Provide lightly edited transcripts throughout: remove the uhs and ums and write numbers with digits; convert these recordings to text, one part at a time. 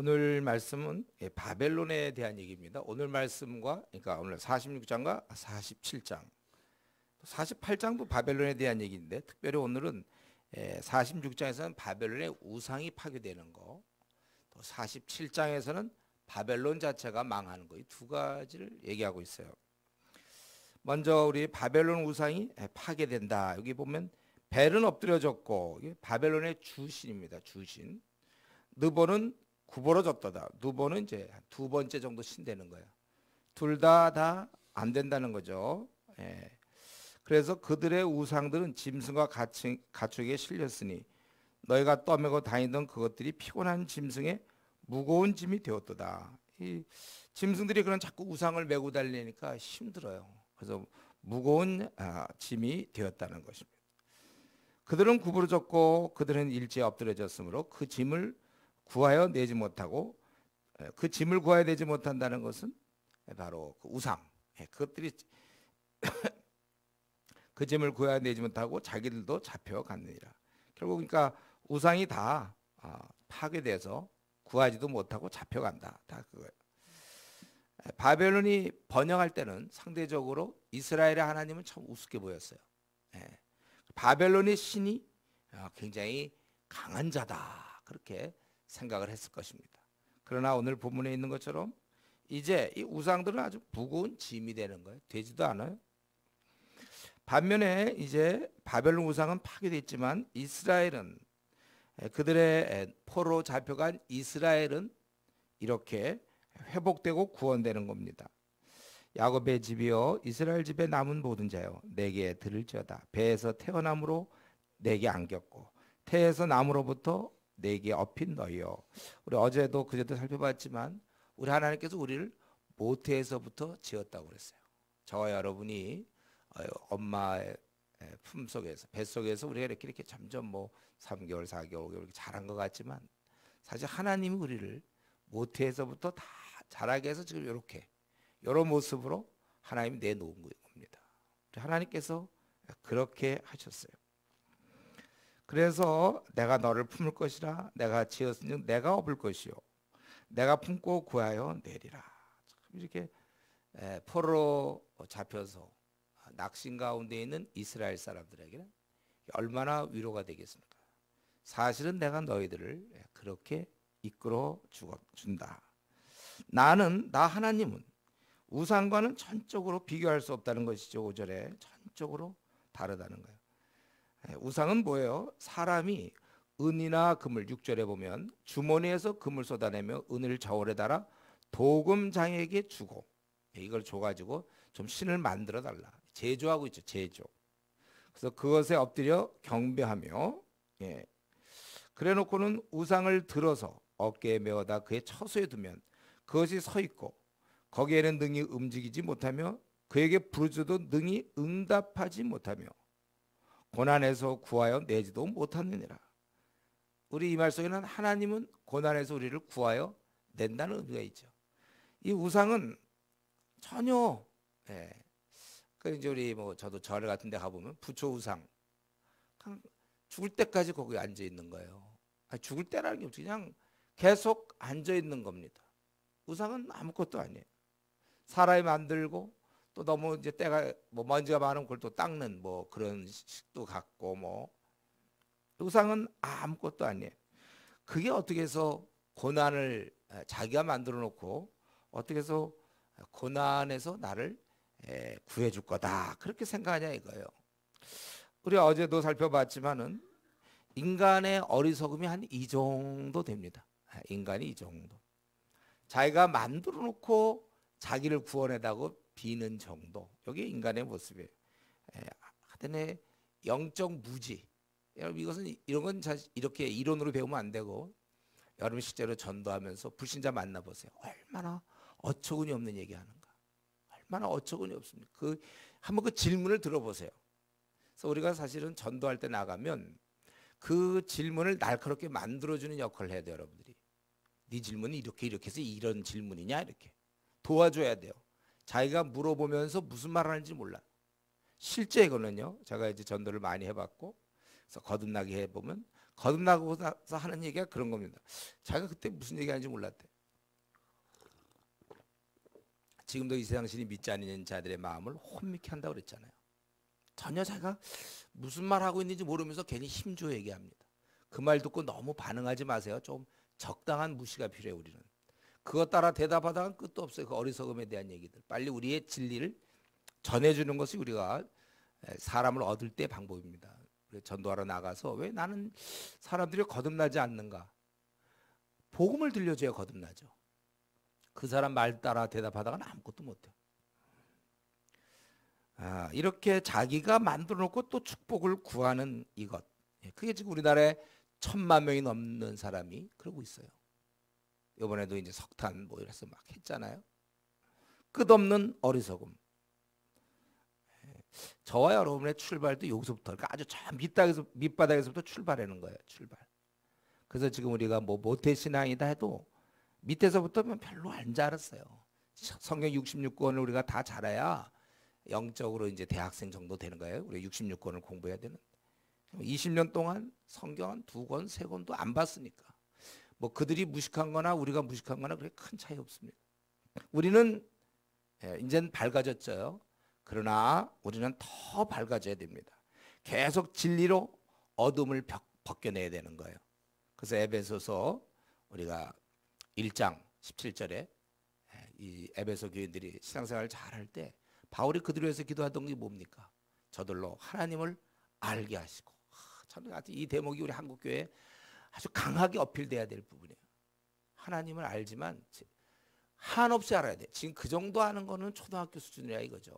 오늘 말씀은 바벨론에 대한 얘기입니다. 오늘 말씀과 그러니까 오늘 46장과 47장, 48장도 바벨론에 대한 얘기인데 특별히 오늘은 46장에서는 바벨론의 우상이 파괴되는 거, 또 47장에서는 바벨론 자체가 망하는 거, 이 두 가지를 얘기하고 있어요. 먼저 우리 바벨론 우상이 파괴된다. 여기 보면 벨은 엎드려졌고 바벨론의 주신입니다. 주신. 느보는 구부러졌다다. 느보는 이제 두 번째 정도 신되는 거예요. 둘 다 안 된다는 거죠. 그래서 그들의 우상들은 짐승과 가축에 실렸으니 너희가 떠매고 다니던 그것들이 피곤한 짐승의 무거운 짐이 되었도다. 이 짐승들이 그런 자꾸 우상을 메고 달리니까 힘들어요. 그래서 무거운 짐이 되었다는 것입니다. 그들은 구부러졌고 그들은 일제에 엎드려졌으므로 그 짐을 구하여 내지 못하고, 그 짐을 구하여 내지 못한다는 것은 바로 그 우상, 그것들이 그 짐을 구하여 내지 못하고 자기들도 잡혀갔느니라. 결국 그러니까 우상이 다 파괴돼서 구하지도 못하고 잡혀간다. 다 그거예요. 바벨론이 번영할 때는 상대적으로 이스라엘의 하나님은 참 우습게 보였어요. 바벨론의 신이 굉장히 강한 자다, 그렇게 생각을 했을 것입니다. 그러나 오늘 본문에 있는 것처럼 이제 이 우상들은 아주 무거운 짐이 되는 거예요. 되지도 않아요. 반면에 이제 바벨론 우상은 파괴됐지만 이스라엘은, 그들의 포로 잡혀간 이스라엘은 이렇게 회복되고 구원되는 겁니다. 야곱의 집이여 이스라엘 집에 남은 모든 자여 내게 들을지어다. 배에서 태어남으로 내게 안겼고 태에서 남으로부터 내게 업힌 너희여. 우리 어제도 그제도 살펴봤지만 우리 하나님께서 우리를 모태에서부터 지었다고 그랬어요. 저와 여러분이 엄마의 품속에서, 뱃속에서 우리가 이렇게 점점 뭐 3개월, 4개월, 5개월 이렇게 자란 것 같지만 사실 하나님이 우리를 모태에서부터 다 자라게 해서 지금 이런 모습으로 하나님이 내놓은 겁니다. 하나님께서 그렇게 하셨어요. 그래서 내가 너를 품을 것이라. 내가 지었으니 내가 업을 것이요 내가 품고 구하여 내리라. 이렇게 포로로 잡혀서 낙심 가운데 있는 이스라엘 사람들에게는 얼마나 위로가 되겠습니까? 사실은 내가 너희들을 그렇게 이끌어 준다. 나 하나님은 우상과는 전적으로 비교할 수 없다는 것이죠. 5절에 전적으로 다르다는 거예요. 우상은 뭐예요? 사람이 은이나 금을, 6절에 보면 주머니에서 금을 쏟아내며 은을 저울에 달아 도금장에게 주고, 이걸 줘가지고 좀 신을 만들어 달라. 제조하고 있죠. 제조. 그래서 그것에 엎드려 경배하며, 그래 놓고는 우상을 들어서 어깨에 메어다 그의 처소에 두면 그것이 서 있고 거기에는 능히 움직이지 못하며 그에게 부르짖어도 능히 응답하지 못하며 고난에서 구하여 내지도 못하느니라. 우리 이 말 속에는 하나님은 고난에서 우리를 구하여 낸다는 의미가 있죠. 이 우상은 전혀, 그 이제 우리 뭐 저도 절 같은 데 가보면 부처 우상, 그냥 죽을 때까지 거기 앉아 있는 거예요. 죽을 때라는 게 없지, 그냥 계속 앉아 있는 겁니다. 우상은 아무것도 아니에요. 사람이 만들고 또 너무 이제 때가 뭐 먼지가 많으면 그걸 또 닦는 뭐 그런 식도 갖고, 뭐 우상은 아무것도 아니에요. 그게 어떻게 해서 고난을 자기가 만들어 놓고 어떻게 해서 고난에서 나를 구해줄 거다, 그렇게 생각하냐 이거예요. 우리 어제도 살펴봤지만은 인간의 어리석음이 한 이 정도 됩니다. 인간이 이 정도. 자기가 만들어 놓고 자기를 구원해다고 비는 정도. 이게 인간의 모습이에요. 하여튼에 영적 무지. 여러분 이것은 이런 건 이렇게 이론으로 배우면 안 되고, 여러분 실제로 전도하면서 불신자 만나보세요. 얼마나 어처구니 없는 얘기하는가. 얼마나 어처구니 없습니까? 한번 그 질문을 들어보세요. 그래서 우리가 사실은 전도할 때 나가면 그 질문을 날카롭게 만들어주는 역할을 해야 돼요. 여러분들이 네 질문이 이렇게 해서 이런 질문이냐, 이렇게 도와줘야 돼요. 자기가 물어보면서 무슨 말 하는지 몰라. 실제 이거는요, 제가 이제 전도를 많이 해봤고 그래서 거듭나게 해보면 거듭나고 나서 하는 얘기가 그런 겁니다. 자기가 그때 무슨 얘기하는지 몰랐대. 지금도 이 세상 신이 믿지 않는 자들의 마음을 혼미케 한다고 그랬잖아요. 전혀 자기가 무슨 말 하고 있는지 모르면서 괜히 힘줘 얘기합니다. 그 말 듣고 너무 반응하지 마세요. 좀 적당한 무시가 필요해요. 우리는 그것 따라 대답하다가 끝도 없어요. 그 어리석음에 대한 얘기들. 빨리 우리의 진리를 전해주는 것이 우리가 사람을 얻을 때 방법입니다. 전도하러 나가서 왜 나는 사람들이 거듭나지 않는가? 복음을 들려줘야 거듭나죠. 그 사람 말 따라 대답하다가는 아무것도 못해요. 이렇게 자기가 만들어 놓고 또 축복을 구하는 이것. 그게 지금 우리나라에 1000만 명이 넘는 사람이 그러고 있어요. 이번에도 이제 석탄 뭐 이래서 막 했잖아요. 끝없는 어리석음. 저와 여러분의 출발도 여기서부터, 그러니까 아주 저 밑바닥에서부터 출발하는 거예요. 출발. 그래서 지금 우리가 뭐 모태신앙이다 해도 밑에서부터 별로 안 자랐어요. 성경 66권을 우리가 다 잘해야 영적으로 이제 대학생 정도 되는 거예요. 우리 66권을 공부해야 되는. 20년 동안 성경 한 2권, 3권도 안 봤으니까. 뭐 그들이 무식한 거나 우리가 무식한 거나 그렇게 큰 차이 없습니다. 우리는 이제는 밝아졌죠. 그러나 우리는 더 밝아져야 됩니다. 계속 진리로 어둠을 벗겨내야 되는 거예요. 그래서 에베소서 우리가 1장 17절에 이 에베소 교인들이 신앙생활을 잘할 때 바울이 그들을 위해서 기도하던 게 뭡니까? 저들로 하나님을 알게 하시고. 저는 이 대목이 우리 한국교회에 아주 강하게 어필돼야 될 부분이에요. 하나님을 알지만 한없이 알아야 돼. 지금 그 정도 아는 거는 초등학교 수준이야 이거죠.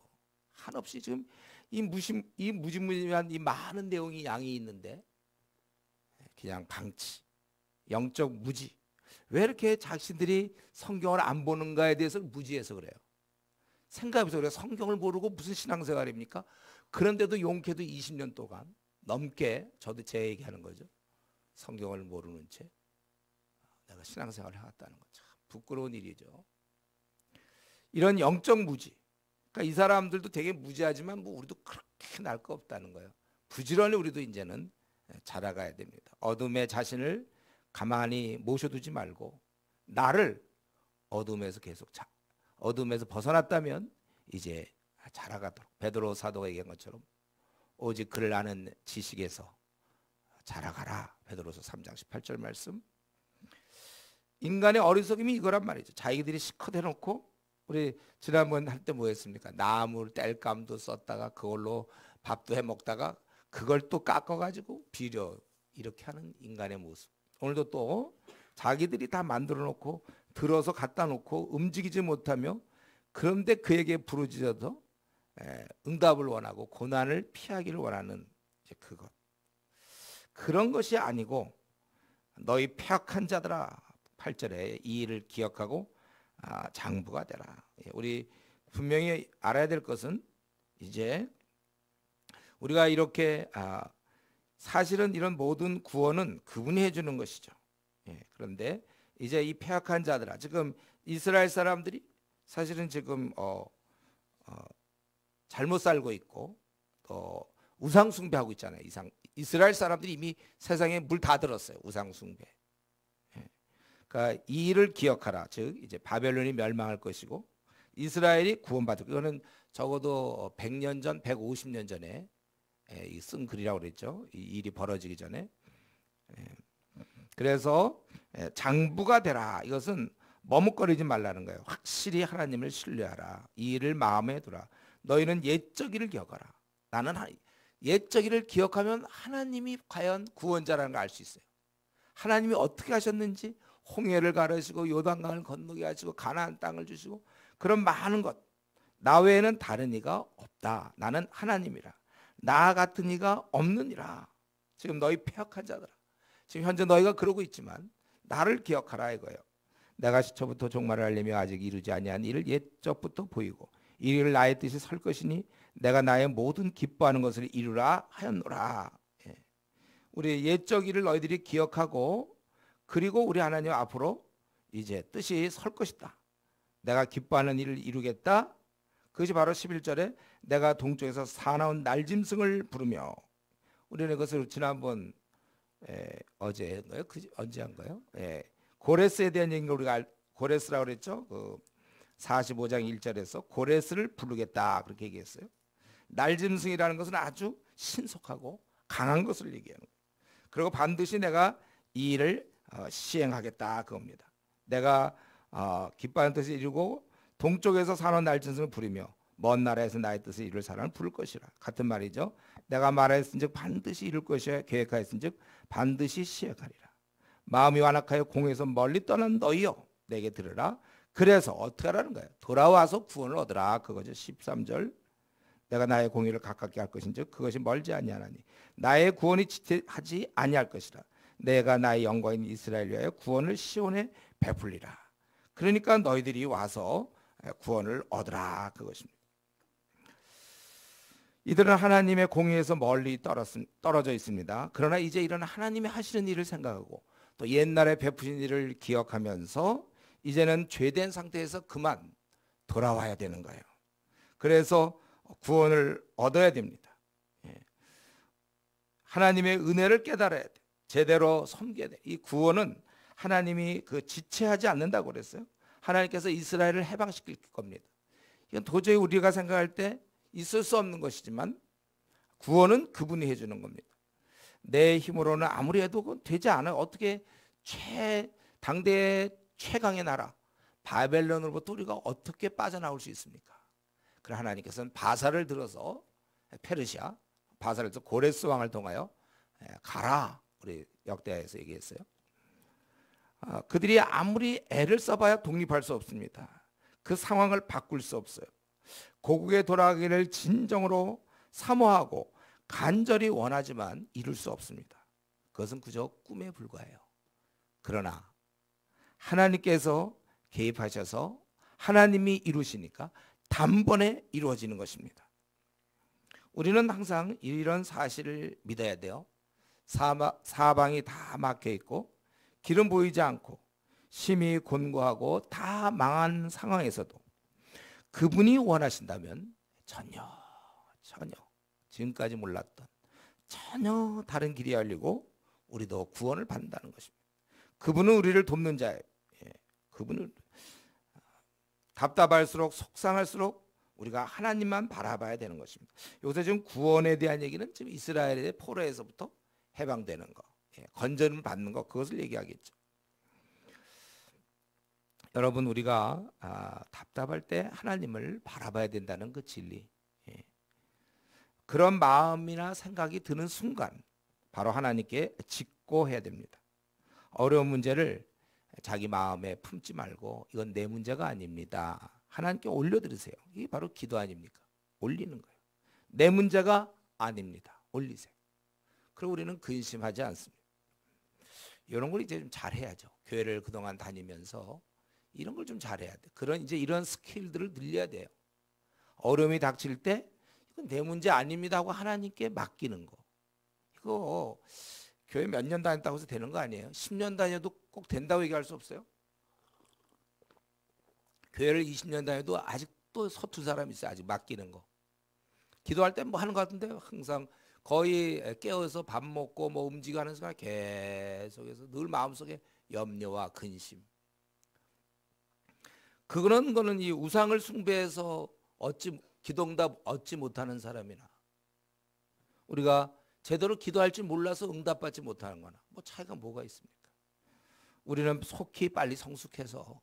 한없이 지금 이 무지무지한 이 많은 내용이 양이 있는데 그냥 방치, 영적 무지. 왜 이렇게 자신들이 성경을 안 보는가에 대해서 무지해서 그래요. 생각해서 그래요. 성경을 모르고 무슨 신앙생활입니까? 그런데도 용케도 20년 동안 넘게 저도 제 얘기하는 거죠. 성경을 모르는 채 내가 신앙생활을 해왔다는 거 참 부끄러운 일이죠. 이런 영적 무지. 그러니까 이 사람들도 되게 무지하지만 뭐 우리도 그렇게 날 거 없다는 거예요. 부지런히 우리도 이제는 자라가야 됩니다. 어둠에 자신을 가만히 모셔두지 말고 나를 어둠에서 계속 어둠에서 벗어났다면 이제 자라가도록 베드로 사도가 얘기한 것처럼 오직 그를 아는 지식에서 자라가라. 베드로서 3장 18절 말씀. 인간의 어리석음이 이거란 말이죠. 자기들이 실컷 해놓고 우리 지난번 할 때 뭐 했습니까? 나무 땔감도 썼다가 그걸로 밥도 해먹다가 그걸 또 깎아가지고 비려 이렇게 하는 인간의 모습. 오늘도 또 자기들이 다 만들어 놓고 들어서 갖다 놓고 움직이지 못하며 그런데 그에게 부르짖어서 응답을 원하고 고난을 피하기를 원하는 이제 그것. 그런 것이 아니고 너희 폐역한 자들아 8절에 이 일을 기억하고 장부가 되라. 우리 분명히 알아야 될 것은 이제 우리가 이렇게 사실은 이런 모든 구원은 그분이 해주는 것이죠. 그런데 이제 이 폐역한 자들아, 지금 이스라엘 사람들이 사실은 지금 잘못 살고 있고 또 우상 숭배하고 있잖아요. 이스라엘 사람들이 이미 세상에 물 다 들었어요. 우상 숭배. 그러니까 이 일을 기억하라. 즉 이제 바벨론이 멸망할 것이고 이스라엘이 구원받을. 이거는 적어도 100년 전, 150년 전에 쓴 글이라고 그랬죠. 이 일이 벌어지기 전에. 그래서 장부가 되라. 이것은 머뭇거리지 말라는 거예요. 확실히 하나님을 신뢰하라. 이 일을 마음에 두라. 너희는 옛적 일을 기억하라. 나는 옛적 일을 기억하면 하나님이 과연 구원자라는 걸 알 수 있어요. 하나님이 어떻게 하셨는지 홍해를 가르시고 요단강을 건너게 하시고 가나안 땅을 주시고 그런 많은 것. 나 외에는 다른 이가 없다. 나는 하나님이라. 나 같은 이가 없느니라. 지금 너희 폐역한 자들아. 지금 현재 너희가 그러고 있지만 나를 기억하라 이거예요. 내가 시초부터 종말을 알리며 아직 이루지 아니한 일을 옛적부터 보이고 이 일을 나의 뜻이 설 것이니 내가 나의 모든 기뻐하는 것을 이루라 하였노라. 우리 옛적 일을 너희들이 기억하고 그리고 우리 하나님 앞으로 이제 뜻이 설 것이다. 내가 기뻐하는 일을 이루겠다. 그것이 바로 11절에 내가 동쪽에서 사나운 날짐승을 부르며 우리는 그것을 지난번 어제인가요? 언제 한가요? 고레스에 대한 얘기를 우리가 고레스라고 그랬죠. 그 45장 1절에서 고레스를 부르겠다 그렇게 얘기했어요. 날짐승이라는 것은 아주 신속하고 강한 것을 얘기하는 거예요. 그리고 반드시 내가 이 일을 시행하겠다 그겁니다. 내가 기뻐하는 뜻을 이루고 동쪽에서 사는 날짐승을 부리며 먼 나라에서 나의 뜻을 이룰 사람을 부를 것이라. 같은 말이죠. 내가 말하였은즉 반드시 이룰 것이야. 계획하였은즉 반드시 시행하리라. 마음이 완악하여 공에서 멀리 떠난 너희여 내게 들으라. 그래서 어떻게 하라는 거예요? 돌아와서 구원을 얻으라. 그거죠. 13절. 내가 나의 공의를 가깝게 할 것인즉 그것이 멀지 아니하나니 나의 구원이 지체하지 아니할 것이라. 내가 나의 영광인 이스라엘 위하여 구원을 시온에 베풀리라. 그러니까 너희들이 와서 구원을 얻으라 그것입니다. 이들은 하나님의 공의에서 멀리 떨어져 있습니다. 그러나 이제 이런 하나님이 하시는 일을 생각하고 또 옛날에 베푸신 일을 기억하면서 이제는 죄된 상태에서 그만 돌아와야 되는 거예요. 그래서 구원을 얻어야 됩니다. 하나님의 은혜를 깨달아야 돼. 제대로 섬겨야 돼. 이 구원은 하나님이 지체하지 않는다고 그랬어요. 하나님께서 이스라엘을 해방시킬 겁니다. 이건 도저히 우리가 생각할 때 있을 수 없는 것이지만 구원은 그분이 해주는 겁니다. 내 힘으로는 아무리 해도 되지 않아요. 어떻게 당대의 최강의 나라 바벨론으로부터 우리가 어떻게 빠져나올 수 있습니까? 그러나 하나님께서는 바사를 들어서 페르시아 바사를 들어서 고레스 왕을 통하여 가라. 우리 역대하에서 얘기했어요. 그들이 아무리 애를 써봐야 독립할 수 없습니다. 그 상황을 바꿀 수 없어요. 고국에 돌아가기를 진정으로 사모하고 간절히 원하지만 이룰 수 없습니다. 그것은 그저 꿈에 불과해요. 그러나 하나님께서 개입하셔서 하나님이 이루시니까 단번에 이루어지는 것입니다. 우리는 항상 이런 사실을 믿어야 돼요. 사방이 다 막혀 있고 길은 보이지 않고 심히 곤고하고 다 망한 상황에서도 그분이 원하신다면 전혀 지금까지 몰랐던 전혀 다른 길이 열리고 우리도 구원을 받는다는 것입니다. 그분은 우리를 돕는 자예요. 그분은 답답할수록 속상할수록 우리가 하나님만 바라봐야 되는 것입니다. 여기서 지금 구원에 대한 얘기는 지금 이스라엘의 포로에서부터 해방되는 것, 건전을 받는 것, 그것을 얘기하겠죠. 여러분, 우리가 답답할 때 하나님을 바라봐야 된다는 그 진리, 그런 마음이나 생각이 드는 순간 바로 하나님께 직고해야 됩니다. 어려운 문제를 자기 마음에 품지 말고 이건 내 문제가 아닙니다. 하나님께 올려드리세요. 이게 바로 기도 아닙니까? 올리는 거예요. 내 문제가 아닙니다. 올리세요. 그리고 우리는 근심하지 않습니다. 이런 걸 이제 좀 잘해야죠. 교회를 그동안 다니면서 이런 걸 좀 잘해야 돼. 이런 스킬들을 늘려야 돼요. 어려움이 닥칠 때 이건 내 문제 아닙니다 하고 하나님께 맡기는 거. 이거 교회 몇 년 다녔다고 해서 되는 거 아니에요. 10년 다녀도 꼭 된다고 얘기할 수 없어요. 교회를 20년 다녀도 아직도 서툰 사람이 있어요. 아직 맡기는 거. 기도할 때 뭐 하는 것 같은데 항상 거의 깨어서 밥 먹고 뭐 움직이고 하는 순간 계속해서 늘 마음속에 염려와 근심. 그런 거는 이 우상을 숭배해서 기도응답 얻지 못하는 사람이나 우리가 제대로 기도할 줄 몰라서 응답받지 못하는 거나 뭐 차이가 뭐가 있습니까? 우리는 속히 빨리 성숙해서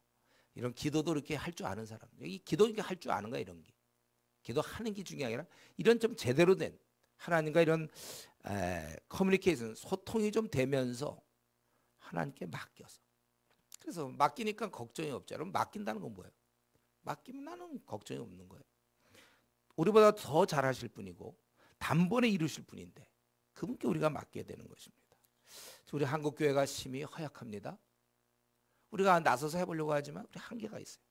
이런 기도도 이렇게 할 줄 아는 사람. 이 기도 이렇게 할 줄 아는 거야, 이런 게. 기도하는 게 중요한 게 아니라 이런 좀 제대로 된 하나님과 이런 커뮤니케이션, 소통이 좀 되면서 하나님께 맡겨서. 그래서 맡기니까 걱정이 없죠. 여러분, 맡긴다는 건 뭐예요? 맡기면 나는 걱정이 없는 거예요. 우리보다 더 잘하실 분이고 단번에 이루실 분인데 그분께 우리가 맡겨야 되는 것입니다. 우리 한국교회가 심히 허약합니다. 우리가 나서서 해보려고 하지만 우리 한계가 있어요.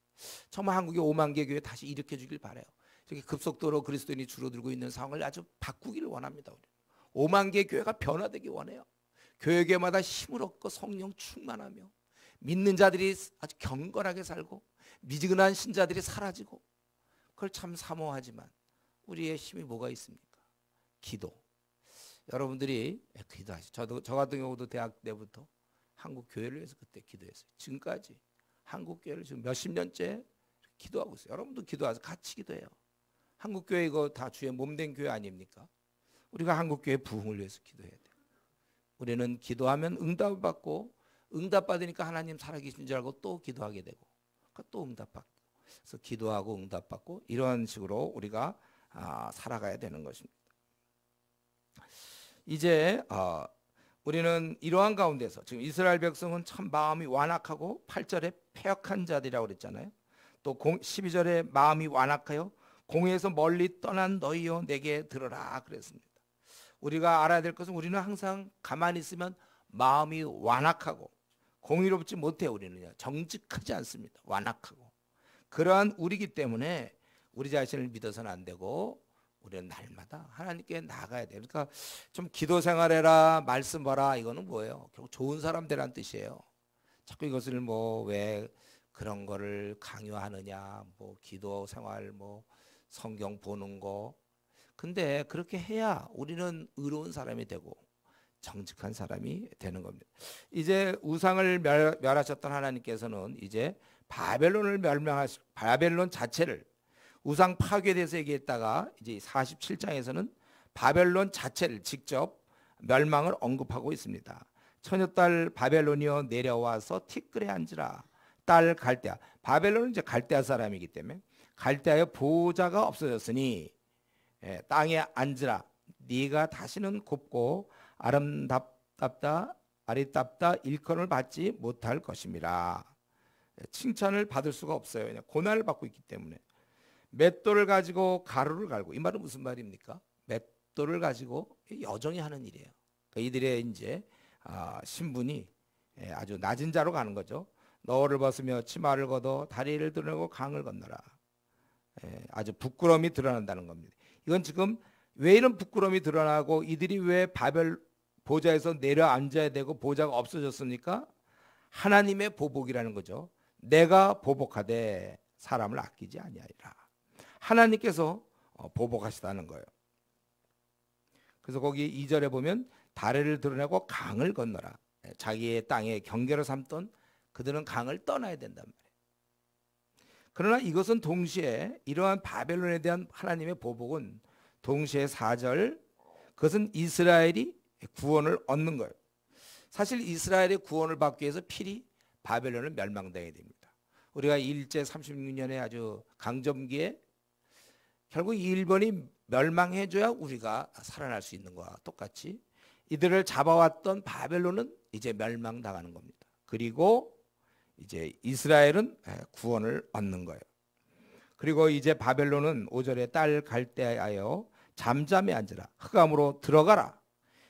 정말 한국의 5만 개 교회 다시 일으켜 주길 바라요. 저기 급속도로 그리스도인이 줄어들고 있는 상황을 아주 바꾸기를 원합니다. 우리 5만 개 교회가 변화되기 원해요. 교회마다 힘을 얻고 성령 충만하며 믿는 자들이 아주 경건하게 살고 미지근한 신자들이 사라지고 그걸 참 사모하지만 우리의 힘이 뭐가 있습니까? 기도. 여러분들이 기도하시죠. 저 같은 경우도 대학 때부터 한국 교회를 위해서 그때 기도했어요. 지금까지 한국 교회를 지금 몇십 년째 기도하고 있어요. 여러분도 기도하세요. 같이 기도해요. 한국 교회 이거 다 주의 몸된 교회 아닙니까? 우리가 한국 교회 부흥을 위해서 기도해야 돼요. 우리는 기도하면 응답을 받고 응답 받으니까 하나님 살아계신 줄 알고 또 기도하게 되고 또 응답받고 그래서 기도하고 응답받고 이런 식으로 우리가 살아가야 되는 것입니다. 이제 우리는 이러한 가운데서 지금 이스라엘 백성은 참 마음이 완악하고 8절에 패역한 자들이라고 그랬잖아요. 또 12절에 마음이 완악하여 공의에서 멀리 떠난 너희여 내게 들으라 그랬습니다. 우리가 알아야 될 것은 우리는 항상 가만히 있으면 마음이 완악하고 공의롭지 못해요. 우리는요. 정직하지 않습니다. 완악하고. 그러한 우리기 때문에 우리 자신을 믿어서는 안 되고 우리는 날마다 하나님께 나가야 돼요. 그러니까 좀 기도 생활해라, 말씀 봐라 이거는 뭐예요? 결국 좋은 사람 되라는 뜻이에요. 자꾸 이것을 뭐 왜 그런 거를 강요하느냐, 뭐 기도 생활, 뭐 성경 보는 거. 근데 그렇게 해야 우리는 의로운 사람이 되고 정직한 사람이 되는 겁니다. 이제 우상을 멸하셨던 하나님께서는 이제 바벨론을 바벨론 자체를 우상 파괴에 대해서 얘기했다가 이제 47장에서는 바벨론 자체를 직접 멸망을 언급하고 있습니다. 처녀딸 바벨론이여 내려와서 티끌에 앉으라. 딸 갈대아. 바벨론은 이제 갈대아 사람이기 때문에 갈대아의 보호자가 없어졌으니 땅에 앉으라. 네가 다시는 곱고 아름답다 일컬음을 받지 못할 것임이라. 칭찬을 받을 수가 없어요. 그냥 고난을 받고 있기 때문에. 맷돌을 가지고 가루를 갈고, 이 말은 무슨 말입니까? 맷돌을 가지고 여정이 하는 일이에요. 그러니까 이들의 이제 신분이 아주 낮은 자로 가는 거죠. 너를 벗으며 치마를 걷어 다리를 드러내고 강을 건너라. 아주 부끄러움이 드러난다는 겁니다. 이건 지금 왜 이런 부끄러움이 드러나고 이들이 왜 바벨 보좌에서 내려앉아야 되고 보좌가 없어졌습니까? 하나님의 보복이라는 거죠. 내가 보복하되 사람을 아끼지 아니하리라. 하나님께서 보복하시다는 거예요. 그래서 거기 2절에 보면 다리를 드러내고 강을 건너라. 자기의 땅에 경계로 삼던 그들은 강을 떠나야 된단 말이에요. 그러나 이것은 동시에 이러한 바벨론에 대한 하나님의 보복은 동시에 4절 그것은 이스라엘이 구원을 얻는 거예요. 사실 이스라엘의 구원을 받기 위해서 필히 바벨론을 멸망당해야 됩니다. 우리가 일제 36년에 아주 강점기에 결국 일본이 멸망해줘야 우리가 살아날 수 있는 거와 똑같이 이들을 잡아왔던 바벨론은 이제 멸망당하는 겁니다. 그리고 이제 이스라엘은 구원을 얻는 거예요. 그리고 이제 바벨론은 5절에 딸 갈대하여 잠잠히 앉으라. 흑암으로 들어가라.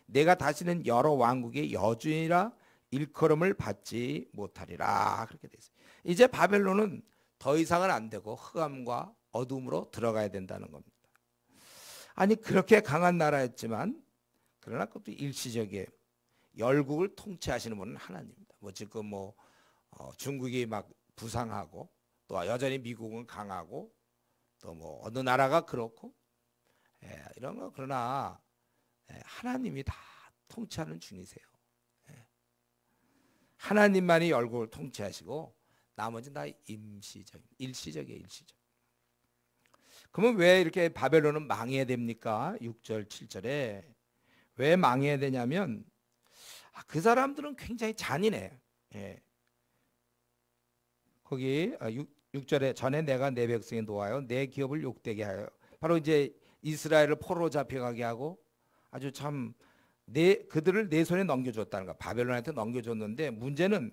내가 다시는 여러 왕국의 여주인이라 일컬음을 받지 못하리라. 그렇게 돼 있어요. 이제 바벨론은 더 이상은 안 되고 흑암과 어둠으로 들어가야 된다는 겁니다. 아니 그렇게 강한 나라였지만 그러나 그것도 일시적이에요. 열국을 통치하시는 분은 하나님입니다. 뭐 지금 중국이 막 부상하고 또 여전히 미국은 강하고 또 뭐 어느 나라가 그렇고 이런 거 그러나 하나님이 다 통치하는 중이세요. 하나님만이 열국을 통치하시고 나머지는 다 일시적이에요. 일시적. 그러면 왜 이렇게 바벨론은 망해야 됩니까? 6절 7절에 왜 망해야 되냐면 그 사람들은 굉장히 잔인해. 거기 6절에 전에 내가 내 백성에 놓아요 내 기업을 욕되게 하여 바로 이제 이스라엘을 포로로 잡혀가게 하고 아주 참 그들을 내 손에 넘겨줬다는 거야. 바벨론한테 넘겨줬는데 문제는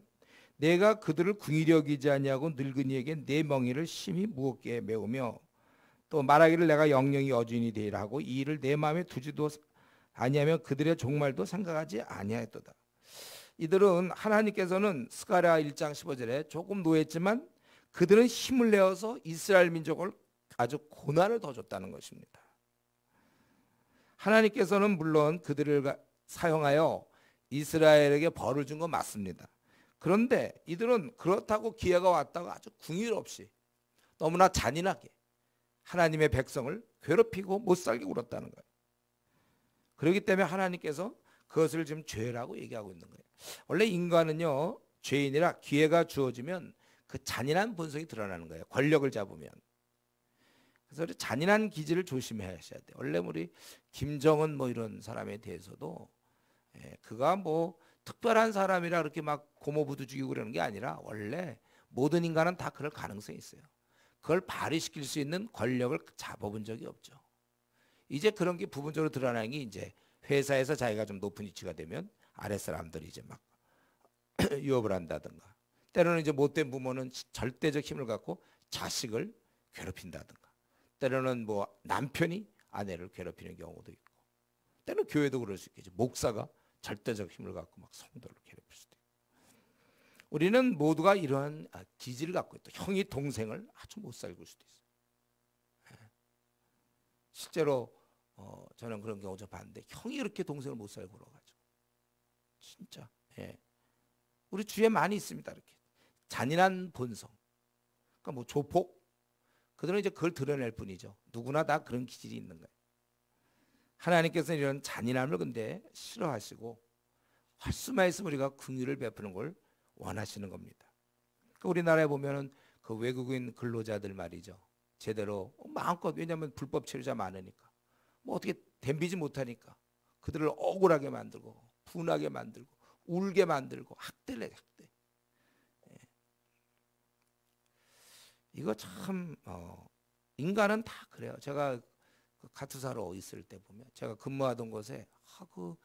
내가 그들을 궁일히 여기지 아니하고 늙은이에게 내 멍에를 심히 무겁게 메우며 또 말하기를 내가 영영이 여주인이 되리라 하고 이 일을 내 마음에 두지도 아니하며 그들의 종말도 생각하지 아니하였도다. 이들은 하나님께서는 스가랴 1장 15절에 조금 노했지만 그들은 힘을 내어서 이스라엘 민족을 아주 고난을 더 줬다는 것입니다. 하나님께서는 물론 그들을 사용하여 이스라엘에게 벌을 준 건 맞습니다. 그런데 이들은 그렇다고 기회가 왔다고 아주 궁율 없이 너무나 잔인하게 하나님의 백성을 괴롭히고 못살게 굴었다는 거예요. 그렇기 때문에 하나님께서 그것을 지금 죄라고 얘기하고 있는 거예요. 원래 인간은요, 죄인이라 기회가 주어지면 그 잔인한 본성이 드러나는 거예요. 권력을 잡으면. 그래서 잔인한 기질을 조심하셔야 돼요. 원래 우리 김정은 뭐 이런 사람에 대해서도 그가 뭐 특별한 사람이라 그렇게 막 고모부도 죽이고 그러는 게 아니라 원래 모든 인간은 다 그럴 가능성이 있어요. 그걸 발휘시킬 수 있는 권력을 잡아본 적이 없죠. 이제 그런 게 부분적으로 드러나는 게 이제 회사에서 자기가 좀 높은 위치가 되면 아랫사람들이 이제 막 유업을 한다든가, 때로는 이제 못된 부모는 절대적 힘을 갖고 자식을 괴롭힌다든가, 때로는 뭐 남편이 아내를 괴롭히는 경우도 있고, 때로는 교회도 그럴 수 있겠죠. 목사가 절대적 힘을 갖고 막 성도를 괴롭힐 수도 있고. 우리는 모두가 이러한 기질을 갖고 있다. 형이 동생을 아주 못 살고 수도 있어요. 실제로 저는 그런 경우 좀 봤는데, 형이 이렇게 동생을 못 살고 그러가지고 진짜 우리 주위에 많이 있습니다. 이렇게 잔인한 본성. 그러니까 뭐 조폭, 그들은 이제 그걸 드러낼 뿐이죠. 누구나 다 그런 기질이 있는 거예요. 하나님께서는 이런 잔인함을 근데 싫어하시고 활수만 있으면 우리가 긍휼을 베푸는 걸 원하시는 겁니다. 그러니까 우리나라에 보면은 그 외국인 근로자들 말이죠. 제대로 마음껏, 왜냐하면 불법 체류자 많으니까 뭐 어떻게 덤비지 못하니까 그들을 억울하게 만들고 분하게 만들고 울게 만들고 학대를 해, 학대. 이거 참 인간은 다 그래요. 제가 그 카투사로 있을 때 보면 제가 근무하던 곳에 그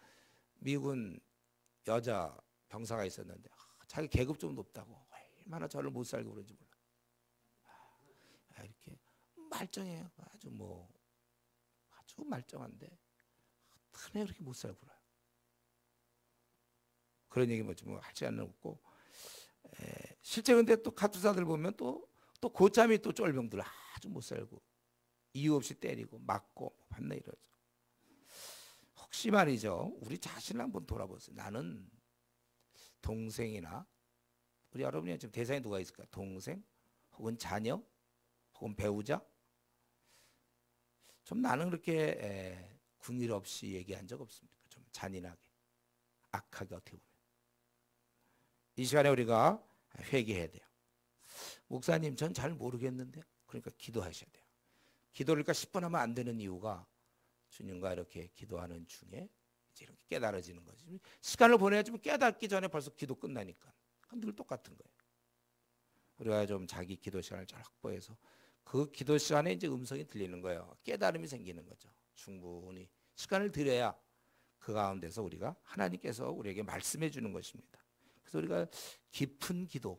미군 여자 병사가 있었는데 자기 계급 좀 높다고 얼마나 저를 못 살고 그런지 몰라. 이렇게 말짱해요. 아주 말짱한데 어떻게 그렇게 못 살고 그래요. 그런 얘기 뭐 하지 않는 없고, 실제 근데 또 카투사들 보면 또 고참이 또 쫄병들 아주 못 살고 이유 없이 때리고 맞고 밤낮 이러죠. 혹시 말이죠, 우리 자신을 한번 돌아보세요. 나는 동생이나, 우리 여러분이 지금 대상이 누가 있을까? 동생 혹은 자녀 혹은 배우자. 좀 나는 그렇게 긍휼 없이 얘기한 적 없습니까? 좀 잔인하게, 악하게. 어떻게 보면 이 시간에 우리가 회개해야 돼요. 목사님, 전 잘 모르겠는데. 그러니까 기도하셔야 돼요. 기도를 10분 하면 안 되는 이유가 주님과 이렇게 기도하는 중에 이제 이렇게 깨달아지는 거지. 시간을 보내야지만 깨닫기 전에 벌써 기도 끝나니까. 늘 똑같은 거예요. 우리가 좀 자기 기도 시간을 잘 확보해서 그 기도 시간에 이제 음성이 들리는 거예요. 깨달음이 생기는 거죠. 충분히 시간을 들여야 그 가운데서 우리가 하나님께서 우리에게 말씀해 주는 것입니다. 그래서 우리가 깊은 기도,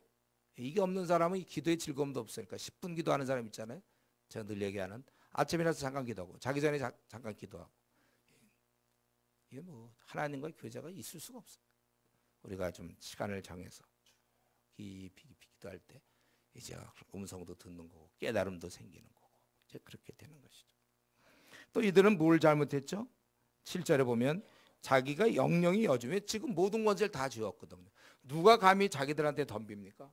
이게 없는 사람은 이 기도의 즐거움도 없으니까 10분 기도하는 사람 있잖아요. 제가 늘 얘기하는 아침에 일어나서 잠깐 기도하고 자기 전에 잠깐 기도하고, 이게 뭐 하나님과 교제가 있을 수가 없어요. 우리가 좀 시간을 정해서 깊이 기도할 때 이제 음성도 듣는 거고 깨달음도 생기는 거고 이제 그렇게 되는 것이죠. 또 이들은 뭘 잘못했죠? 7절에 보면 자기가 영영이 여주며 지금 모든 권세를 다 쥐었거든요. 누가 감히 자기들한테 덤빕니까?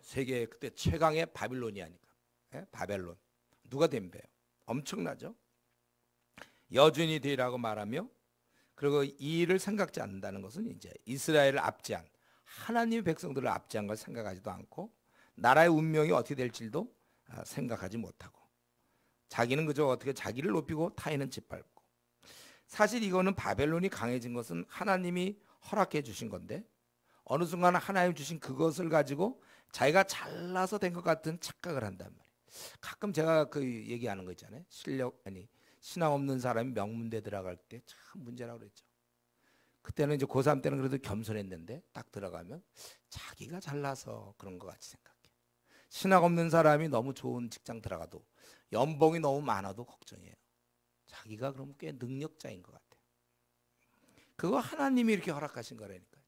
세계 그때 최강의 바빌론이 아니까. 바벨론. 누가 덤벼요? 엄청나죠? 여준이 되라고 말하며, 그리고 이 일을 생각지 않는다는 것은 이제 이스라엘을 압제한, 하나님의 백성들을 압제한 걸 생각하지도 않고 나라의 운명이 어떻게 될지도 생각하지 못하고 자기는 그저 어떻게 자기를 높이고 타인은 짓밟고. 사실 이거는 바벨론이 강해진 것은 하나님이 허락해 주신 건데, 어느 순간 하나님 주신 그것을 가지고 자기가 잘나서 된 것 같은 착각을 한단 말이에요. 가끔 제가 그 얘기하는 거 있잖아요. 신앙 없는 사람이 명문대 들어갈 때 참 문제라고 그랬죠. 그때는 이제 고3 때는 그래도 겸손했는데 딱 들어가면 자기가 잘나서 그런 것 같이 생각해. 신앙 없는 사람이 너무 좋은 직장 들어가도 연봉이 너무 많아도 걱정해요. 자기가 그러면 꽤 능력자인 것 같아요. 그거 하나님이 이렇게 허락하신 거라니까요.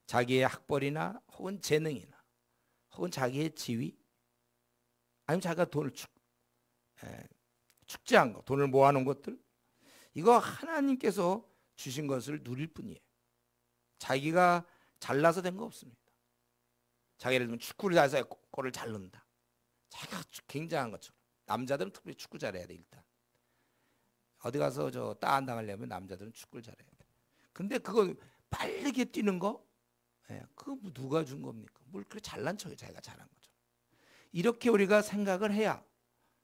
자기의 학벌이나 혹은 재능이나 혹은 자기의 지위, 아니면 자기가 돈을 축제한 거, 돈을 모아놓은 것들, 이거 하나님께서 주신 것을 누릴 뿐이에요. 자기가 잘나서 된 거 없습니다. 자기가 예를 들면 축구를 잘해서 골을 잘 넣는다. 자기가 굉장한 것처럼. 남자들은 특별히 축구 잘해야 돼. 일단 어디 가서 저 따안 당하려면 남자들은 축구를 잘해야 돼. 근데 그거 빠르게 뛰는 거, 예, 그거 누가 준 겁니까? 뭘 그렇게 잘난 척해 자기가 잘한 거죠. 이렇게 우리가 생각을 해야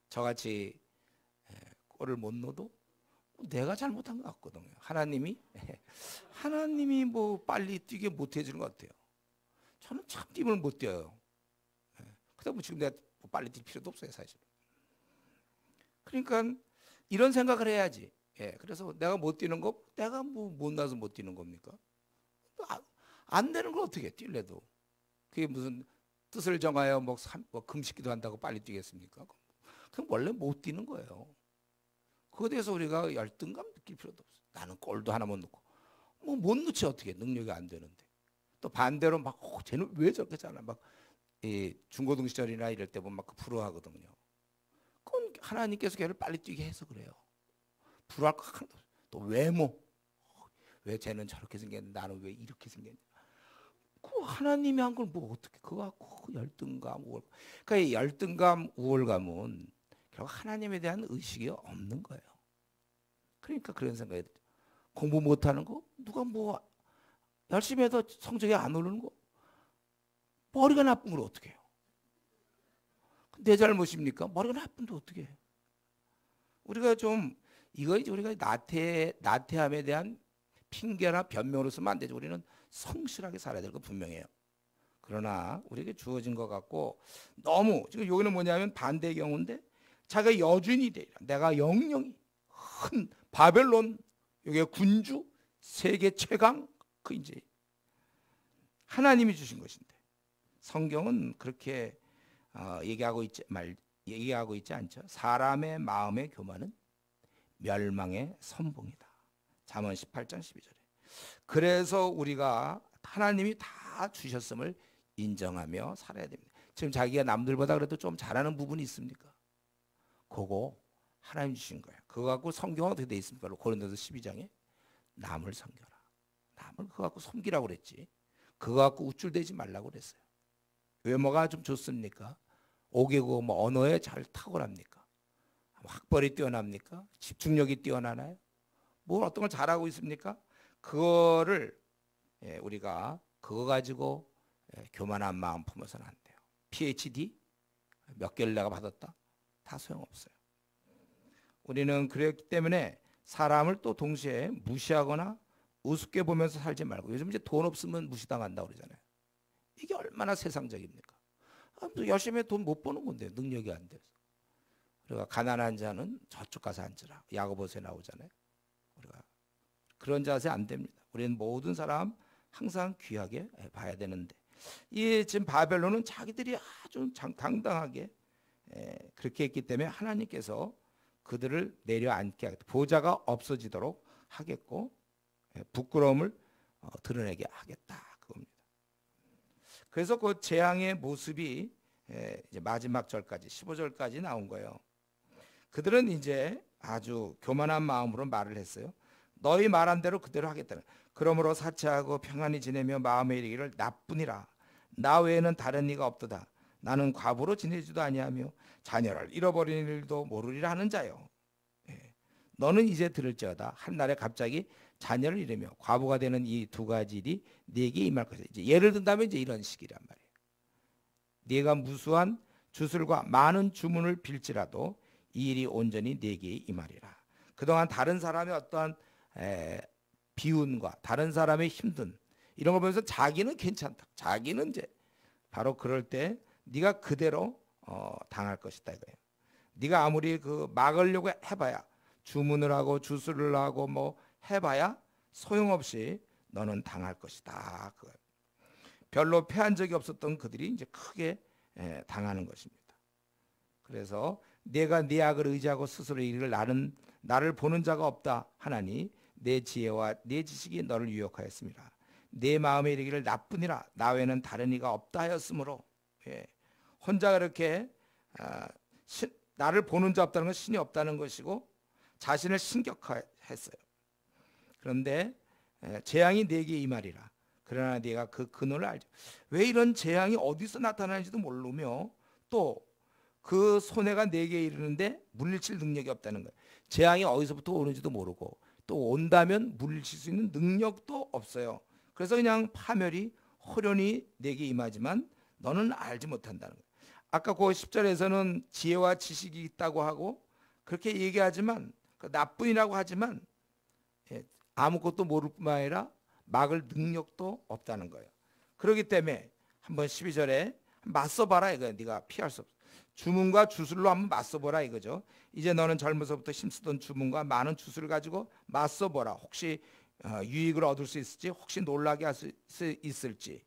저같이 골을 못 넣어도 내가 잘못한 것 같거든요. 하나님이 뭐 빨리 뛰게 못 해주는 것 같아요. 저는 참 뛰면 못 뛰어요. 그다음 뭐 지금 내가 뭐 빨리 뛸 필요도 없어요, 사실. 그러니까 이런 생각을 해야지. 예, 그래서 내가 못 뛰는 거, 내가 뭐 못나서 못 뛰는 겁니까? 안 되는 걸 어떻게 뛰래도. 그게 무슨 뜻을 정하여 뭐 금식기도 한다고 빨리 뛰겠습니까? 그럼 원래 못 뛰는 거예요. 그거에 대해서 우리가 열등감 느낄 필요도 없어요. 나는 골도 하나 못 넣고. 뭐 못 넣지 어떻게, 능력이 안 되는데. 또 반대로 막 쟤는 왜 저렇게 잘나, 막 중고등 시절이나 이럴 때 보면 막 부러워하거든요. 그건 하나님께서 걔를 빨리 뛰게 해서 그래요. 부러워할 거 하나도 없어요. 또 외모, 왜 쟤는 저렇게 생겼는데 나는 왜 이렇게 생겼냐. 그 하나님이 한 걸 뭐 어떻게 그거 갖고 열등감, 우월감. 그러니까 이 열등감, 우월감은 결국 하나님에 대한 의식이 없는 거예요. 그러니까 그런 생각이 들죠. 공부 못하는 거, 누가 뭐 열심히 해도 성적이 안 오르는 거, 머리가 나쁜 걸 어떻게 해요? 내 잘못입니까? 머리가 나쁜데 어떻게 해요? 우리가 좀 이거 이제 우리가 나태함에 대한 핑계나 변명으로 쓰면 안 되죠. 우리는 성실하게 살아야 될 거 분명해요. 그러나 우리에게 주어진 것 같고, 너무 지금 여기는 뭐냐면 반대의 경우인데, 자기가 여주인이 되리라. 내가 영영이 큰 바벨론, 여기 군주, 세계 최강, 그 이제 하나님이 주신 것인데, 성경은 그렇게 얘기하고 있지 않죠. 사람의 마음의 교만은 멸망의 선봉이다. 잠언 18장 12절에. 그래서 우리가 하나님이 다 주셨음을 인정하며 살아야 됩니다. 지금 자기가 남들보다 그래도 좀 잘하는 부분이 있습니까? 그거 하나님 주신 거예요. 그거 갖고 성경은 어떻게 돼 있습니까? 고린도서 12장에 남을 섬겨라. 남을 그거 갖고 섬기라고 그랬지. 그거 갖고 우쭐대지 말라고 그랬어요. 외모가 좀 좋습니까? 오개고 뭐 언어에 잘 탁월합니까? 학벌이 뛰어납니까? 집중력이 뛰어나나요? 뭘 어떤 걸 잘하고 있습니까? 그거를 우리가 그거 가지고 교만한 마음 품어서는 안 돼요. PhD 몇 개를 내가 받았다? 다 소용없어요. 우리는 그렇기 때문에 사람을 또 동시에 무시하거나 우습게 보면서 살지 말고, 요즘 이제 돈 없으면 무시당한다고 그러잖아요. 이게 얼마나 세상적입니까? 열심히 돈 못 버는 건데 능력이 안 돼서. 우리가 가난한 자는 저쪽 가서 앉으라. 야고보서에 나오잖아요. 우리가 그런 자세 안 됩니다. 우리는 모든 사람 항상 귀하게 봐야 되는데, 이 지금 바벨론은 자기들이 아주 당당하게 그렇게 했기 때문에 하나님께서 그들을 내려앉게 하겠다. 보좌가 없어지도록 하겠고 부끄러움을 드러내게 하겠다. 그겁니다. 그래서 그 재앙의 모습이 이제 마지막 절까지 15절까지 나온 거예요. 그들은 이제 아주 교만한 마음으로 말을 했어요. 너희 말한 대로 그대로 하겠다는. 그러므로 사치하고 평안히 지내며 마음에 이르기를 나뿐이라. 나 외에는 다른 이가 없도다. 나는 과부로 지내지도 아니하며 자녀를 잃어버리는 일도 모르리라 하는 자요. 너는 이제 들을지어다. 한날에 갑자기 자녀를 잃으며 과부가 되는 이 두 가지 일이 네게 임할 것이다. 이제 예를 든다면 이제 이런 식이란 말이에요. 네가 무수한 주술과 많은 주문을 빌지라도 이 일이 온전히 네게 임하리라. 그동안 다른 사람의 어떠한 비운과 다른 사람의 힘든 이런 거 보면서 자기는 괜찮다. 자기는 이제 바로 그럴 때 네가 그대로 당할 것이다 이거예요. 네가 아무리 그 막으려고 해봐야, 주문을 하고 주술을 하고 뭐 해봐야 소용없이 너는 당할 것이다. 그거예요. 별로 패한 적이 없었던 그들이 이제 크게 당하는 것입니다. 그래서 내가 네 악을 의지하고 스스로 이르기를 나를 보는 자가 없다 하나니 내 지혜와 내 지식이 너를 유혹하였습니다. 내 마음에 이르기를 나뿐이라 나 외에는 다른 이가 없다 하였으므로, 혼자 그렇게 나를 보는 자 없다는 건 신이 없다는 것이고 자신을 신격화했어요. 그런데 재앙이 네게 임하리라. 그러나 네가 그 근원을 알죠. 왜 이런 재앙이 어디서 나타나는지도 모르며 또 그 손해가 네게 이르는데 물리칠 능력이 없다는 거예요. 재앙이 어디서부터 오는지도 모르고 또 온다면 물리칠 수 있는 능력도 없어요. 그래서 그냥 파멸이 호련히 내게 임하지만 너는 알지 못한다는 거예요. 아까 그 10절에서는 지혜와 지식이 있다고 하고 그렇게 얘기하지만 나뿐이라고 하지만 아무것도 모를 뿐만 아니라 막을 능력도 없다는 거예요. 그렇기 때문에 한번 12절에 맞서봐라 이거예요. 네가 피할 수 없어. 주문과 주술로 한번 맞서보라 이거죠. 이제 너는 젊어서부터 힘쓰던 주문과 많은 주술을 가지고 맞서보라. 혹시 유익을 얻을 수 있을지, 혹시 놀라게 할 수 있을지.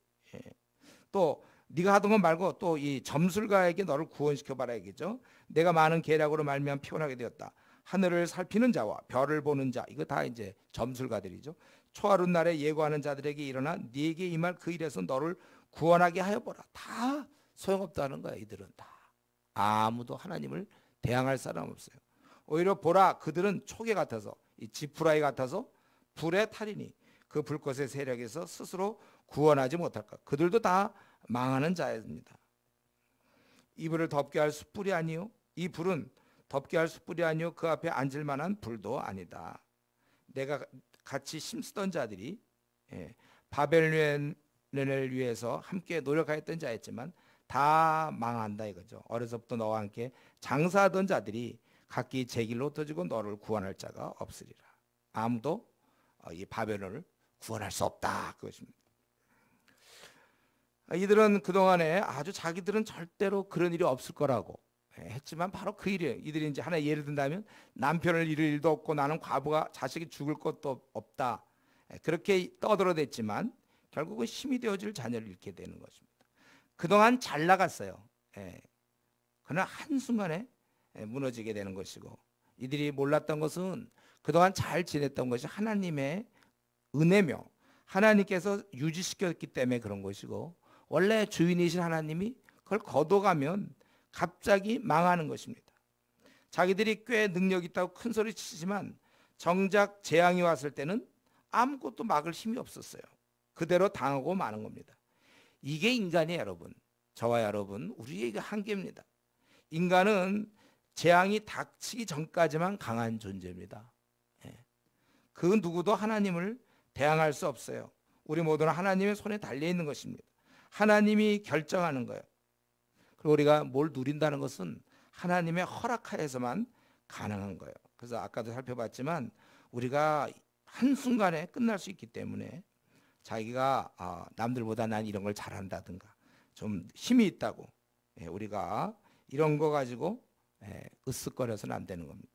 또 네가 하던 것 말고 또 이 점술가에게 너를 구원시켜봐라 이거죠. 내가 많은 계략으로 말미암아 피곤하게 되었다. 하늘을 살피는 자와 별을 보는 자, 이거 다 이제 점술가들이죠. 초하룻 날에 예고하는 자들에게 일어나 네게 임할 그 일에서 너를 구원하게 하여보라. 다 소용없다는 거야. 이들은 다 아무도 하나님을 대항할 사람 없어요. 오히려 보라, 그들은 초계 같아서, 이 지푸라기 같아서 불에 타리니 그 불꽃의 세력에서 스스로 구원하지 못할까. 그들도 다 망하는 자입니다. 이불을 덮게 할 숯불이 아니요, 이 불은 덮게 할 숯불이 아니요 그 앞에 앉을 만한 불도 아니다. 내가 같이 힘쓰던 자들이 바벨론을 위해서 함께 노력하였던 자였지만 다 망한다 이거죠. 어려서부터 너와 함께 장사하던 자들이 각기 제 길로 흩어지고 너를 구원할 자가 없으리라. 아무도 이 바벨론을 구원할 수 없다 그것입니다. 이들은 그동안에 아주 자기들은 절대로 그런 일이 없을 거라고 했지만 바로 그 일이에요. 이들이 이제 하나 예를 든다면 남편을 잃을 일도 없고 나는 과부가 자식이 죽을 것도 없다. 그렇게 떠들어댔지만 결국은 힘이 되어줄 자녀를 잃게 되는 것입니다. 그동안 잘 나갔어요. 그러나 한순간에 무너지게 되는 것이고, 이들이 몰랐던 것은 그동안 잘 지냈던 것이 하나님의 은혜며 하나님께서 유지시켰기 때문에 그런 것이고, 원래 주인이신 하나님이 그걸 거둬가면 갑자기 망하는 것입니다. 자기들이 꽤 능력 있다고 큰 소리 치지만 정작 재앙이 왔을 때는 아무것도 막을 힘이 없었어요. 그대로 당하고 마는 겁니다. 이게 인간이에요, 여러분. 저와 여러분, 우리의 한계입니다. 인간은 재앙이 닥치기 전까지만 강한 존재입니다. 그 누구도 하나님을 대항할 수 없어요. 우리 모두는 하나님의 손에 달려 있는 것입니다. 하나님이 결정하는 거예요. 그리고 우리가 뭘 누린다는 것은 하나님의 허락하에서만 가능한 거예요. 그래서 아까도 살펴봤지만 우리가 한순간에 끝날 수 있기 때문에 자기가 남들보다 난 이런 걸 잘한다든가 좀 힘이 있다고 우리가 이런 거 가지고 으쓱거려서는 안 되는 겁니다.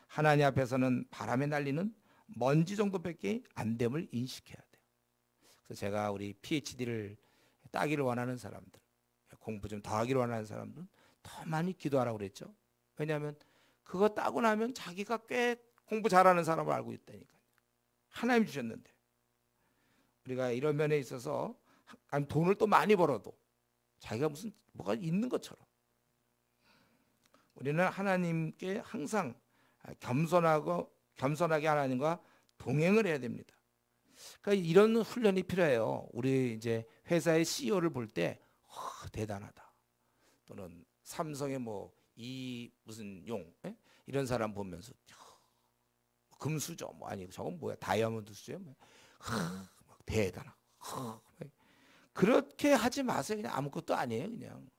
하나님 앞에서는 바람에 날리는 먼지 정도밖에 안 됨을 인식해야 돼요. 그래서 제가 우리 PhD를 따기를 원하는 사람들, 공부 좀 더 하기를 원하는 사람들은 더 많이 기도하라고 그랬죠. 왜냐하면 그거 따고 나면 자기가 꽤 공부 잘하는 사람을 알고 있다니까요. 하나님 주셨는데. 우리가 이런 면에 있어서 돈을 또 많이 벌어도 자기가 무슨 뭐가 있는 것처럼 우리는 하나님께 항상 겸손하게 하나님과 동행을 해야 됩니다. 그러니까 이런 훈련이 필요해요. 우리 이제 회사의 CEO를 볼 때 대단하다. 또는 삼성의 뭐 이 무슨 용 이런 사람 보면서 금수저 뭐 아니고 저건 뭐야 다이아몬드 수저야 뭐. 막 대단하. 그렇게 하지 마세요. 그냥 아무것도 아니에요. 그냥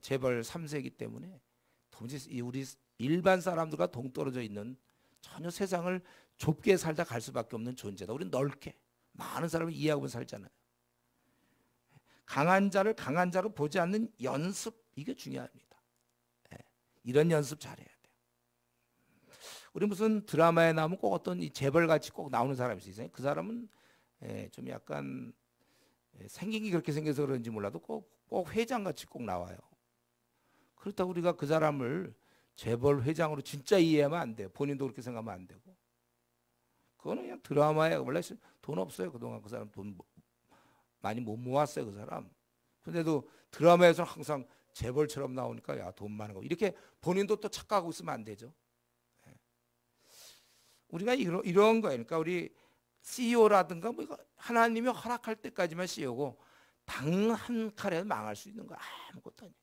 재벌 3세이기 때문에 도무지 우리 일반 사람들과 동떨어져 있는 전혀 세상을 좁게 살다 갈 수밖에 없는 존재다. 우리는 넓게 많은 사람을 이해하고 살잖아요. 강한 자를 강한 자로 보지 않는 연습, 이게 중요합니다. 이런 연습 잘해야 돼요. 우리 무슨 드라마에 나오면 꼭 어떤 이 재벌같이 꼭 나오는 사람이 있어요. 그 사람은 좀 약간 생긴 게 그렇게 생겨서 그런지 몰라도 꼭 회장같이 꼭 나와요. 그렇다고 우리가 그 사람을 재벌 회장으로 진짜 이해하면 안 돼요. 본인도 그렇게 생각하면 안 되고. 그거는 그냥 드라마에 원래 돈 없어요. 그동안 그 사람 돈 많이 못 모았어요. 그 사람. 근데도 드라마에서 항상 재벌처럼 나오니까 야, 돈 많은 거. 이렇게 본인도 또 착각하고 있으면 안 되죠. 우리가 이런 거예요. 그러니까 우리 CEO라든가 뭐 하나님이 허락할 때까지만 CEO고 당 한 칼에 망할 수 있는 거 아무것도 아니에요.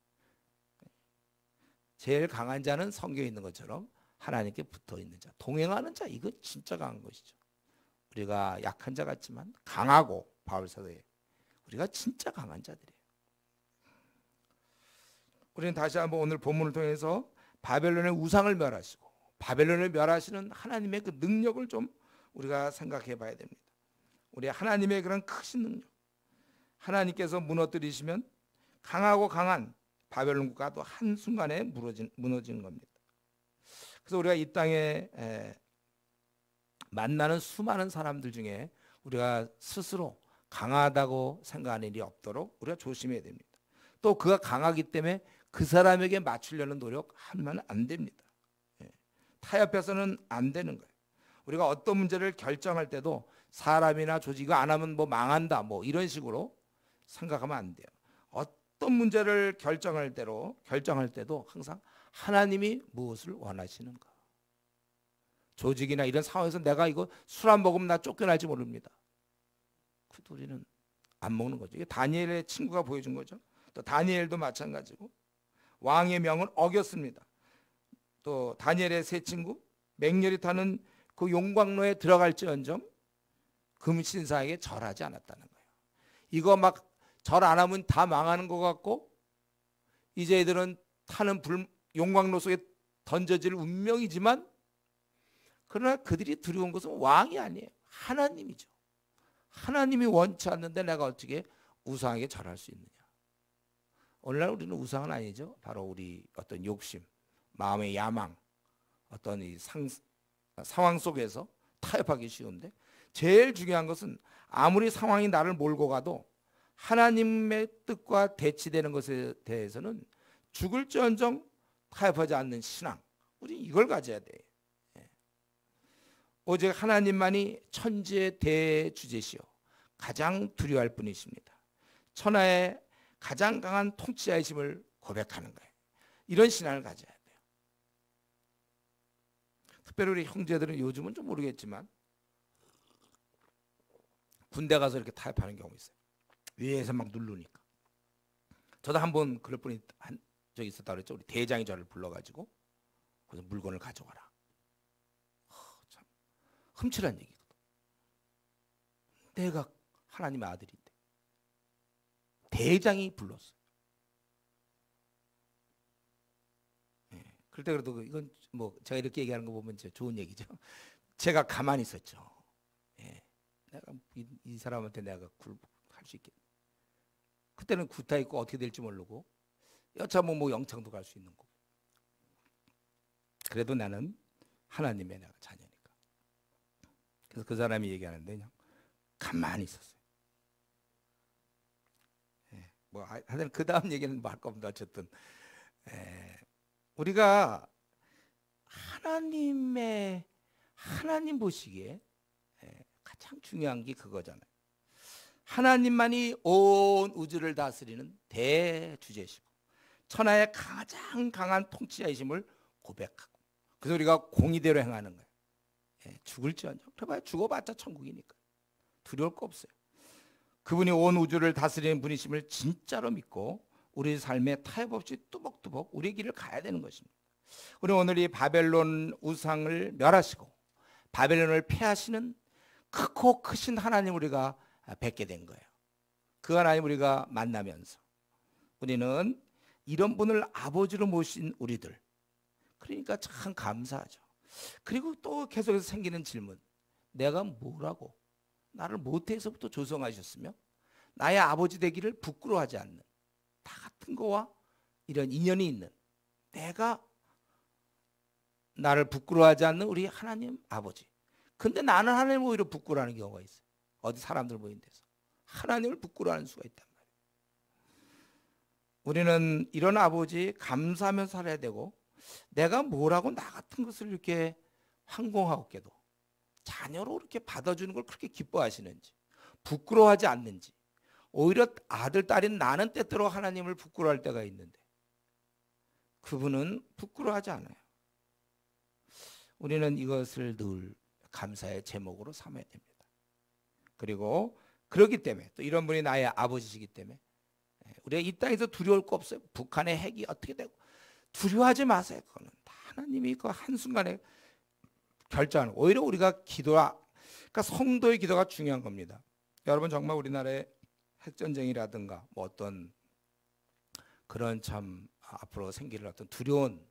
제일 강한 자는 성경에 있는 것처럼 하나님께 붙어 있는 자, 동행하는 자, 이거 진짜 강한 것이죠. 우리가 약한 자 같지만 강하고, 바울 사도에 우리가 진짜 강한 자들이에요. 우리는 다시 한번 오늘 본문을 통해서 바벨론의 우상을 멸하시고 바벨론을 멸하시는 하나님의 그 능력을 좀 우리가 생각해 봐야 됩니다. 우리 하나님의 그런 크신 능력, 하나님께서 무너뜨리시면 강하고 강한 바벨론 국가도 한순간에 무너지는 겁니다. 그래서 우리가 이 땅에 만나는 수많은 사람들 중에 우리가 스스로 강하다고 생각하는 일이 없도록 우리가 조심해야 됩니다. 또 그가 강하기 때문에 그 사람에게 맞추려는 노력하면 안 됩니다. 타협해서는 안 되는 거예요. 우리가 어떤 문제를 결정할 때도 사람이나 조직 이거 안 하면 뭐 망한다 뭐 이런 식으로 생각하면 안 돼요. 어떤 문제를 결정할 때도 항상 하나님이 무엇을 원하시는가. 조직이나 이런 상황에서 내가 이거 술 안 먹으면 나 쫓겨날지 모릅니다. 그래도 우리는 안 먹는 거죠. 이게 다니엘의 친구가 보여준 거죠. 또 다니엘도 마찬가지고 왕의 명을 어겼습니다. 또 다니엘의 세 친구 맹렬히 타는 그 용광로에 들어갈지언정 금신사에게 절하지 않았다는 거예요. 이거 막 절 안 하면 다 망하는 것 같고 이제 애들은 타는 용광로 속에 던져질 운명이지만 그러나 그들이 두려운 것은 왕이 아니에요. 하나님이죠. 하나님이 원치 않는데 내가 어떻게 우상에게 절할 수 있느냐. 오늘날 우리는 우상은 아니죠. 바로 우리 어떤 욕심, 마음의 야망, 어떤 이 상황 속에서 타협하기 쉬운데 제일 중요한 것은 아무리 상황이 나를 몰고 가도 하나님의 뜻과 대치되는 것에 대해서는 죽을지언정 타협하지 않는 신앙. 우리 이걸 가져야 돼요. 오직 하나님만이 천지의 대주제시요 가장 두려워할 분이십니다. 천하의 가장 강한 통치자이심을 고백하는 거예요. 이런 신앙을 가져야 돼요. 특별히 우리 형제들은 요즘은 좀 모르겠지만 군대 가서 이렇게 타협하는 경우 있어요. 위에서 막 누르니까. 저도 한번 그럴 뻔히 한 적이 있었다 그랬죠. 우리 대장이 저를 불러가지고 그래서 물건을 가져와라. 참 흠칠한 얘기거든. 내가 하나님의 아들인데 대장이 불렀어요. 그럴 때 그래도 이건 뭐 제가 이렇게 얘기하는 거 보면 좋은 얘기죠. 제가 가만히 있었죠. 내가 이 사람한테 내가 할 수 있겠네. 그때는 구타 있고 어떻게 될지 모르고 여차하면 뭐 영창도 갈 수 있는 거고. 그래도 나는 하나님의 내가 자녀니까. 그래서 그 사람이 얘기하는데 그냥 가만히 있었어요. 뭐 하여튼 그 다음 얘기는 뭐 할 겁니다. 어쨌든 우리가 하나님 보시기에 가장 중요한 게 그거잖아요. 하나님만이 온 우주를 다스리는 대주제시고 천하의 가장 강한 통치자이심을 고백하고 그래서 우리가 공의대로 행하는 거예요. 죽을지언정 그래봐야 죽어봤자 천국이니까 두려울 거 없어요. 그분이 온 우주를 다스리는 분이심을 진짜로 믿고 우리 삶에 타협 없이 뚜벅뚜벅 우리의 길을 가야 되는 것입니다. 우리 오늘 이 바벨론 우상을 멸하시고 바벨론을 패하시는 크고 크신 하나님 우리가 뵙게 된 거예요. 그 하나님 우리가 만나면서 우리는 이런 분을 아버지로 모신 우리들 그러니까 참 감사하죠. 그리고 또 계속해서 생기는 질문, 내가 뭐라고 나를 모태에서부터 조성하셨으며 나의 아버지 되기를 부끄러워하지 않는 다 같은 거와 이런 인연이 있는 내가 나를 부끄러워하지 않는 우리 하나님 아버지. 근데 나는 하나님을 오히려 부끄러워하는 경우가 있어요. 어디 사람들 모인 데서 하나님을 부끄러워하는 수가 있단 말이에요. 우리는 이런 아버지 감사하며 살아야 되고 내가 뭐라고 나 같은 것을 이렇게 황공하옵게도 자녀로 이렇게 받아주는 걸 그렇게 기뻐하시는지 부끄러워하지 않는지 오히려 아들 딸인 나는 때때로 하나님을 부끄러워할 때가 있는데 그분은 부끄러워하지 않아요. 우리는 이것을 늘 감사의 제목으로 삼아야 됩니다. 그리고 그렇기 때문에 또 이런 분이 나의 아버지시기 때문에 우리가 이 땅에서 두려울 거 없어요. 북한의 핵이 어떻게 되고 두려워하지 마세요. 그거는 다 하나님이 그 한순간에 결정하는 거예요. 오히려 우리가 기도하, 그러니까 성도의 기도가 중요한 겁니다. 여러분 정말 우리나라의 핵전쟁이라든가 뭐 어떤 그런 참 앞으로 생길 어떤 두려운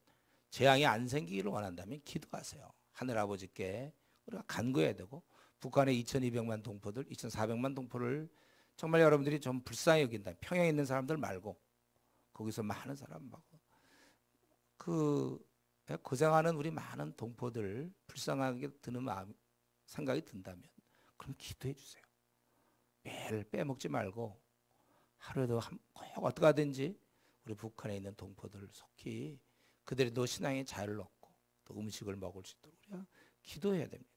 재앙이 안 생기기를 원한다면 기도하세요. 하늘 아버지께 우리가 간구해야 되고, 북한의 2,200만 동포들, 2,400만 동포를 정말 여러분들이 좀 불쌍히 여긴다. 평양에 있는 사람들 말고 거기서 많은 사람하고 그 고생하는 우리 많은 동포들 불쌍하게 드는 마음, 생각이 든다면 그럼 기도해 주세요. 매일 빼먹지 말고 하루에도 꼭 어떻게 하든지 우리 북한에 있는 동포들 속히 그들도 신앙의 자유를 얻고 또 음식을 먹을 수 있도록 우리가 기도해야 됩니다.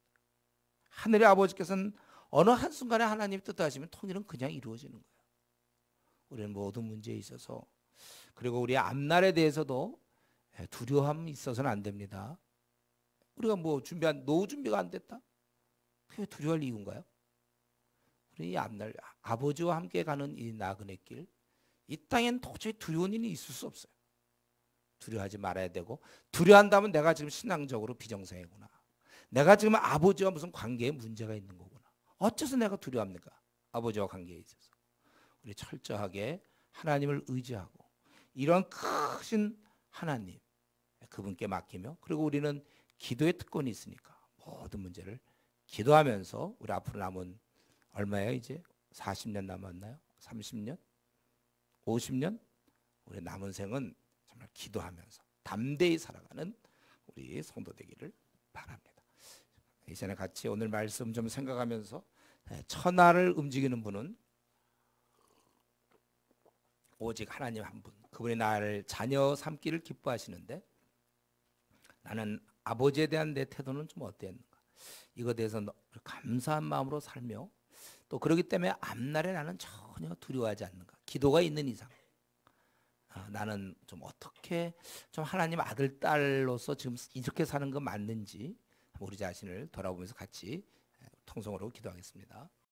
하늘의 아버지께서는 어느 한순간에 하나님 뜻하시면 통일은 그냥 이루어지는 거예요. 우리는 모든 문제에 있어서, 그리고 우리의 앞날에 대해서도 두려움이 있어서는 안 됩니다. 우리가 뭐 노후 준비가 안 됐다? 그게 두려워할 이유인가요? 우리 앞날 아버지와 함께 가는 이 나그네 길, 이 땅엔 도저히 두려운 일이 있을 수 없어요. 두려워하지 말아야 되고, 두려워한다면 내가 지금 신앙적으로 비정상이구나. 내가 지금 아버지와 무슨 관계에 문제가 있는 거구나. 어째서 내가 두려워합니까? 아버지와 관계에 있어서. 우리 철저하게 하나님을 의지하고 이런 크신 하나님, 그분께 맡기며, 그리고 우리는 기도의 특권이 있으니까 모든 문제를 기도하면서 우리 앞으로 남은 얼마예요? 이제 40년 남았나요? 30년? 50년? 우리 남은 생은 정말 기도하면서 담대히 살아가는 우리 성도 되기를 바랍니다. 이 시간에 같이 오늘 말씀 좀 생각하면서, 천하를 움직이는 분은 오직 하나님 한 분, 그분이 나를 자녀 삼기를 기뻐하시는데 나는 아버지에 대한 내 태도는 좀 어땠는가, 이거에 대해서 감사한 마음으로 살며, 또 그렇기 때문에 앞날에 나는 전혀 두려워하지 않는가, 기도가 있는 이상 나는 좀 어떻게 좀 하나님 아들 딸로서 지금 이렇게 사는 거 맞는지 우리 자신을 돌아보면서 같이 통성으로 기도하겠습니다.